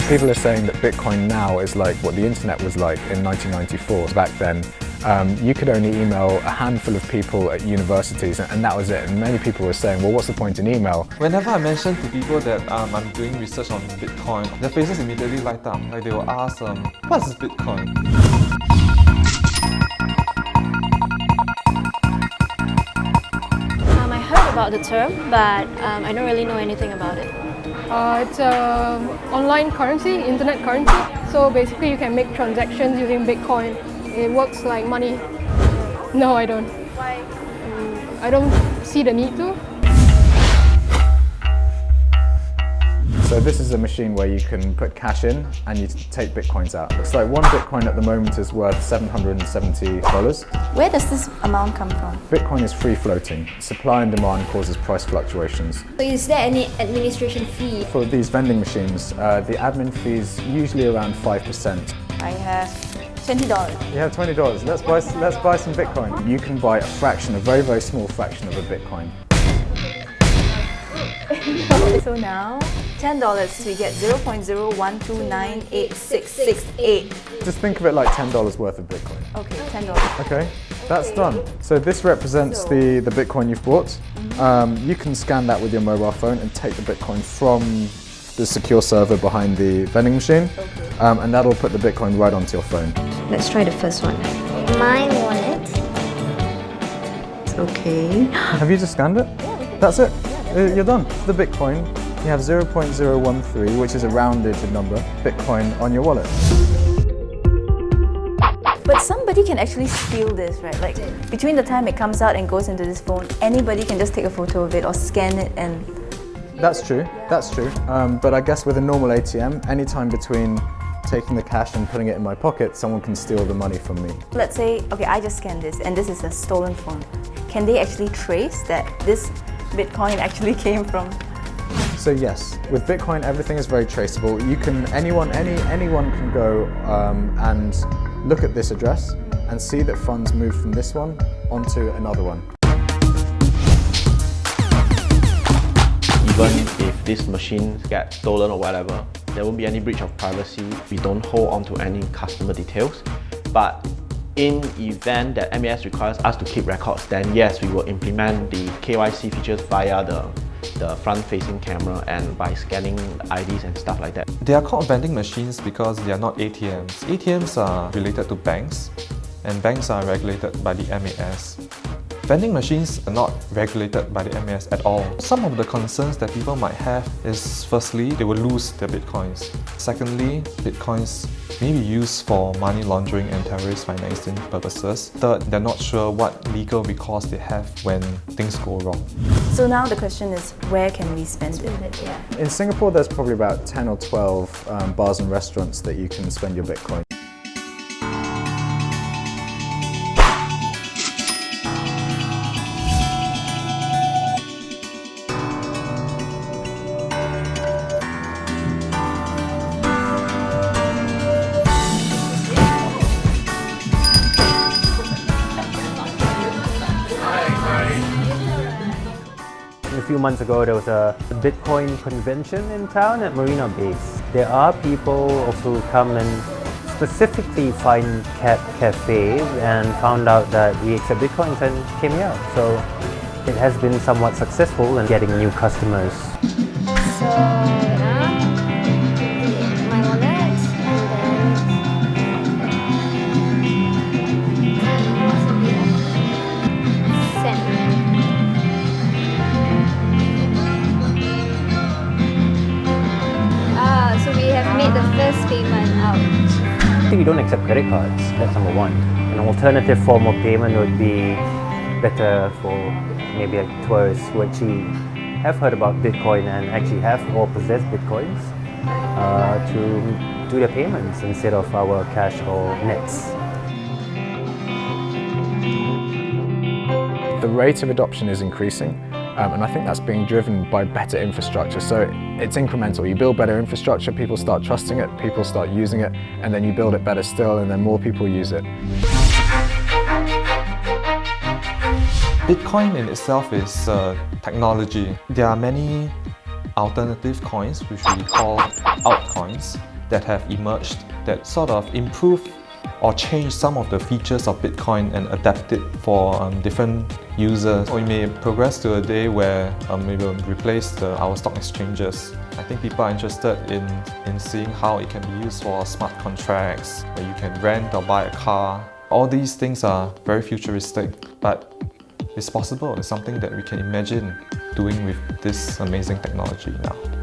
People are saying that Bitcoin now is like what the internet was like in 1994. Back then, you could only email a handful of people at universities, and that was it. And many people were saying, well, what's the point in email? Whenever I mention to people that I'm doing research on Bitcoin, their faces immediately light up. Like they will ask, what is Bitcoin? I heard about the term, but I don't really know anything about it. It's an online currency, internet currency. So basically you can make transactions using Bitcoin. It works like money. No, I don't. Why? I don't see the need to. So this is a machine where you can put cash in and you take Bitcoins out. Looks like one Bitcoin at the moment is worth $770. Where does this amount come from? Bitcoin is free floating. Supply and demand causes price fluctuations. So is there any administration fee? For these vending machines, the admin fee is usually around 5%. I have $20. You have $20. Let's buy some Bitcoin. You can buy a fraction, a very, very small fraction of a Bitcoin. So now, $10 we get 0.012986668. Just think of it like $10 worth of Bitcoin. Okay, $10. Okay, that's done. So this represents the Bitcoin you've bought. You can scan that with your mobile phone and take the Bitcoin from the secure server behind the vending machine, and that'll put the Bitcoin right onto your phone. Let's try the first one. My wallet. Okay. Have you just scanned it? That's it. You're done. The Bitcoin, you have 0.013, which is a rounded number, Bitcoin on your wallet. But somebody can actually steal this, right? Like, between the time it comes out and goes into this phone, anybody can just take a photo of it or scan it and... That's true, that's true. But I guess with a normal ATM, any time between taking the cash and putting it in my pocket, someone can steal the money from me. Let's say, okay, I just scanned this and this is a stolen phone. Can they actually trace that this Bitcoin actually came from? So yes, with Bitcoin everything is very traceable. You can anyone can go and look at this address and see that funds move from this one onto another one. Even if this machine gets stolen or whatever, there won't be any breach of privacy. We don't hold on to any customer details. But in event that MAS requires us to keep records, then yes, we will implement the KYC features via the front-facing camera and by scanning IDs and stuff like that. They are called vending machines because they are not ATMs. ATMs are related to banks, and banks are regulated by the MAS. Vending machines are not regulated by the MAS at all. Some of the concerns that people might have is, firstly, they will lose their Bitcoins. Secondly, Bitcoins may be used for money laundering and terrorist financing purposes. Third, they're not sure what legal recourse they have when things go wrong. So now the question is, where can we spend it? In Singapore there's probably about 10 or 12 bars and restaurants that you can spend your Bitcoin. A few months ago, there was a Bitcoin convention in town at Marina Bay. There are people who come and specifically find Cat Cafe and found out that we accept Bitcoins and came here. So it has been somewhat successful in getting new customers. So, my wallet, and then send. So we have made the first payment out. I think we don't accept credit cards, that's number one. An alternative form of payment would be better for maybe like tourists who actually have heard about Bitcoin and actually have or possess Bitcoins to do their payments instead of our cash or nets. The rate of adoption is increasing. And I think that's being driven by better infrastructure. So it's incremental. You build better infrastructure, people start trusting it, people start using it, and then you build it better still, and then more people use it. Bitcoin in itself is technology. There are many alternative coins, which we call altcoins. that have emerged that sort of improve or change some of the features of Bitcoin and adapt it for different users. Or we may progress to a day where we will replace our stock exchanges. I think people are interested in seeing how it can be used for smart contracts, where you can rent or buy a car. All these things are very futuristic, but it's possible. It's something that we can imagine doing with this amazing technology now.